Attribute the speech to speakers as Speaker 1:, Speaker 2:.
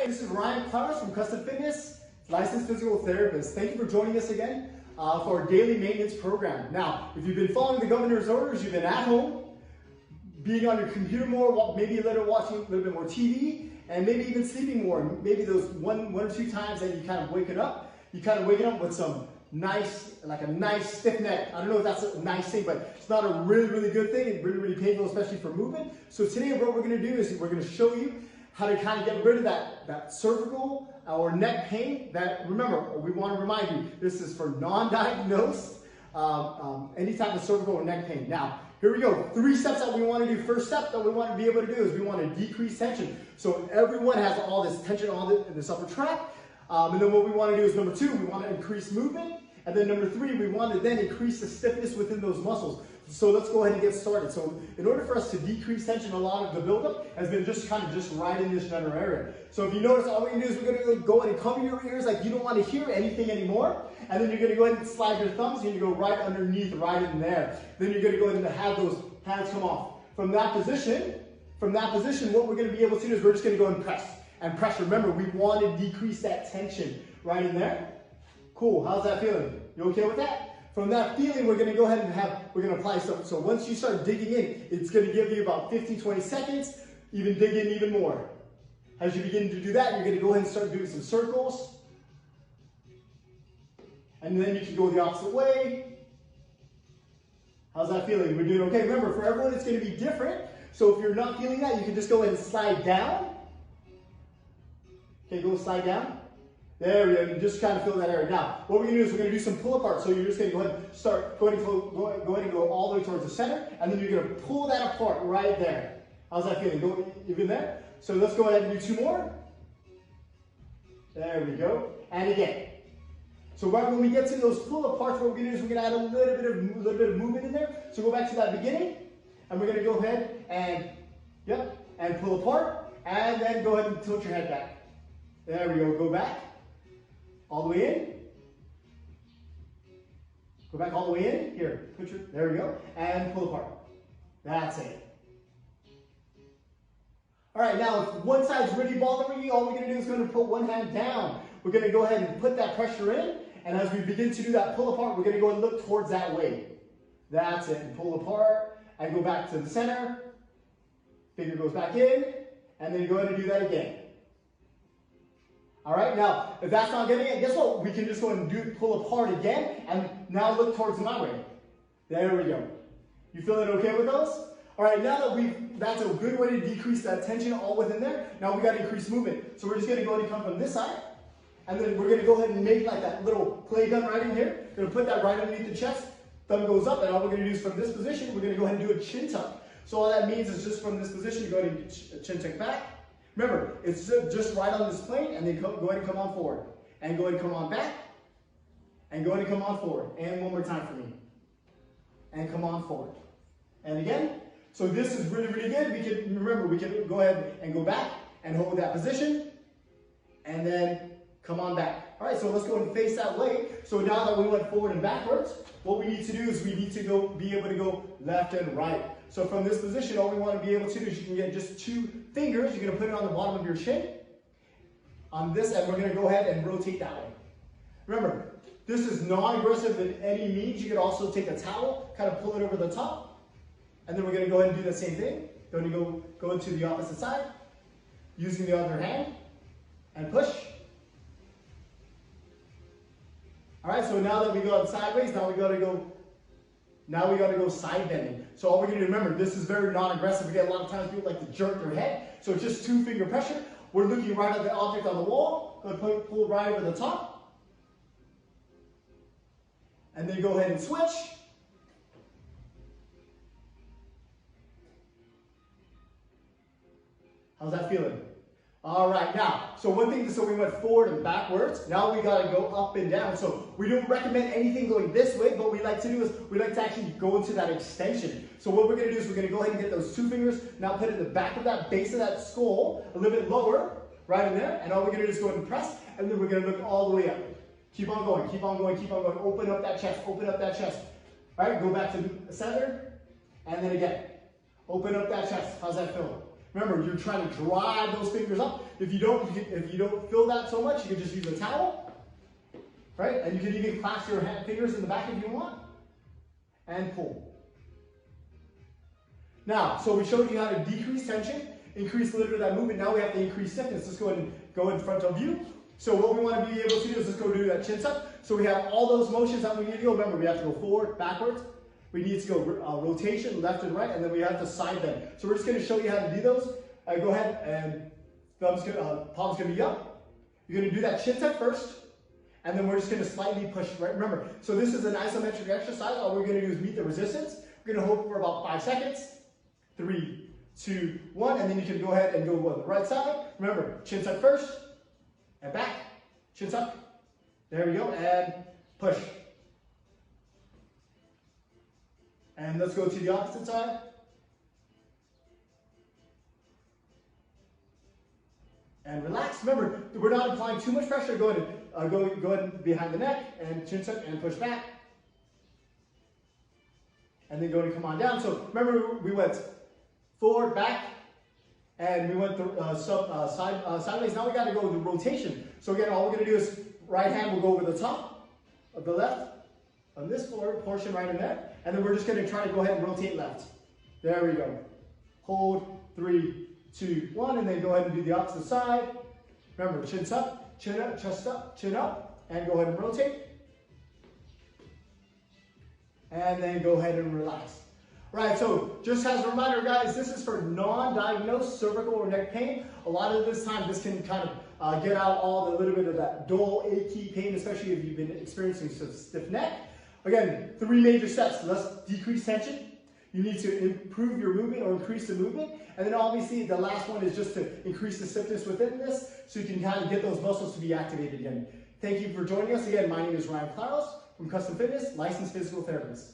Speaker 1: Hi, this is Ryan Claros from Custom Fitness, licensed physical therapist. Thank you for joining us again for our daily maintenance program. Now, if you've been following the governor's orders, you've been at home, being on your computer more, maybe watching a little bit more TV, and maybe even sleeping more. Maybe those one or two times that you kind of waking up with some nice, like a nice stiff neck. I don't know if that's a nice thing, but it's not a really good thing. It's really painful, especially for movement. So today what we're gonna do is we're gonna show you how to kind of get rid of that cervical or neck pain. That, remember, we want to remind you, this is for non-diagnosed, any type of cervical or neck pain. Now, here we go. 3 steps that we want to do. First step that we want to be able to do is we want to decrease tension. So everyone has all this tension in this upper tract. And then what we want to do is number 2, we want to increase movement. And then number 3, we want to then increase the stiffness within those muscles. So let's go ahead and get started. So in order for us to decrease tension, a lot of the buildup has been just right in this general area. So if you notice, all we're going to do is we're going to go ahead and cover your ears like you don't want to hear anything anymore. And then you're going to go ahead and slide your thumbs and you go right underneath, right in there. Then you're going to go ahead and have those hands come off. From that position, what we're going to be able to do is we're just going to go and press. And press, remember, we want to decrease that tension right in there. Cool, how's that feeling? You okay with that? From that feeling, we're going to go ahead and we're going to apply something. So once you start digging in, it's going to give you about 15-20 seconds, even dig in even more. As you begin to do that, you're going to go ahead and start doing some circles. And then you can go the opposite way. How's that feeling? We're doing okay. Remember, for everyone, it's going to be different. So if you're not feeling that, you can just go ahead and slide down. Okay, go slide down. There we go, you just kind of feel that area. Now, what we're going to do is we're going to do some pull apart. So you're just going to go ahead and go ahead and go all the way towards the center, and then you're going to pull that apart right there. How's that feeling? Go even there? So let's go ahead and do 2 more. There we go. And again. So right when we get to those pull aparts, what we're going to do is we're going to add a little bit of movement in there. So go back to that beginning, and we're going to go ahead and, and pull apart, and then go ahead and tilt your head back. There we go. Go back. All the way in. Go back all the way in. Here, there we go. And pull apart. That's it. All right, now if one side's really bothering you, all we're going to do is going to put one hand down. We're going to go ahead and put that pressure in. And as we begin to do that pull apart, we're going to go and look towards that way. That's it. And pull apart. And go back to the center. Finger goes back in. And then go ahead and do that again. All right, now, if that's not getting it, guess what? We can just go and pull apart again, and now look towards my way. There we go. You feeling okay with those? All right, now that that's a good way to decrease that tension all within there. Now we got to increase movement. So we're just going to go ahead and come from this side, and then we're going to go ahead and make like that little play gun right in here. We're going to put that right underneath the chest. Thumb goes up, and all we're going to do is from this position, we're going to go ahead and do a chin tuck. So all that means is just from this position, you go ahead and chin tuck back. Remember, it's just right on this plane, and then go ahead and come on forward. And go ahead and come on back. And go ahead and come on forward. And one more time for me. And come on forward. And again. So this is really good. Remember, we can go ahead and go back and hold that position. And then come on back. All right, so let's go and face that way. So now that we went forward and backwards, what we need to do is we need to be able to go left and right. So from this position, all we want to be able to do is you can get just 2 fingers. You're going to put it on the bottom of your shin. On this, and we're going to go ahead and rotate that way. Remember, this is non-aggressive in any means. You could also take a towel, kind of pull it over the top. And then we're going to go ahead and do the same thing. Going to go into the opposite side, using the other hand, and push. All right, so now that we go sideways, now we got to go side bending. So all we're going to remember, this is very non-aggressive. We get a lot of times people like to jerk their head. So it's just 2 finger pressure. We're looking right at the object on the wall. Go ahead and pull right over the top. And then go ahead and switch. How's that feeling? All right, now, so one thing, so we went forward and backwards. Now we got to go up and down. So we don't recommend anything going this way, but what we like to do is we like to actually go into that extension. So what we're going to do is we're going to go ahead and get those 2 fingers, now put it in the back of that base of that skull, a little bit lower, right in there. And all we're going to do is go ahead and press, and then we're going to look all the way up. Keep on going, keep on going, keep on going. Open up that chest, open up that chest. All right, go back to the center, and then again. Open up that chest. How's that feel? Remember, you're trying to drive those fingers up. If you don't feel that so much, you can just use a towel, right? And you can even clasp your fingers in the back if you want, and pull. Now, so we showed you how to decrease tension, increase a little bit of that movement. Now we have to increase stiffness. Let's go ahead and go in front of you. So what we want to be able to do is let's go do that chin tuck. So we have all those motions that we need to go. Remember, we have to go forward, backwards. We need to go rotation, left and right, and then we have to side bend. So we're just going to show you how to do those. Go ahead and palm's going to be up. You're going to do that chin tuck first, and then we're just going to slightly push, right? Remember, so this is an isometric exercise. All we're going to do is meet the resistance. We're going to hold for about 5 seconds. 3, 2, 1, and then you can go ahead and go on the right side. Remember, chin tuck first, and back, chin tuck. There we go, and push. And let's go to the opposite side. And relax. Remember, we're not applying too much pressure. Go ahead behind the neck, and chin tuck, and push back. And then go and come on down. So remember, we went forward, back, and we went sideways. Now we got to go with the rotation. So again, all we're going to do is right hand will go over the top of the left on this portion right in there. And then we're just going to try to go ahead and rotate left. There we go. Hold, 3, 2, 1, and then go ahead and do the opposite side. Remember, chin up, chest up, chin up, and go ahead and rotate. And then go ahead and relax. Right, so just as a reminder, guys, this is for non-diagnosed cervical or neck pain. A lot of this time, this can kind of get out all the little bit of that dull, achy pain, especially if you've been experiencing some stiff neck. Again, 3 major steps. Let's decrease tension. You need to improve your movement or increase the movement. And then obviously the last one is just to increase the stiffness within this so you can kind of get those muscles to be activated again. Thank you for joining us. Again, my name is Ryan Claros from Custom Fitness, licensed physical therapist.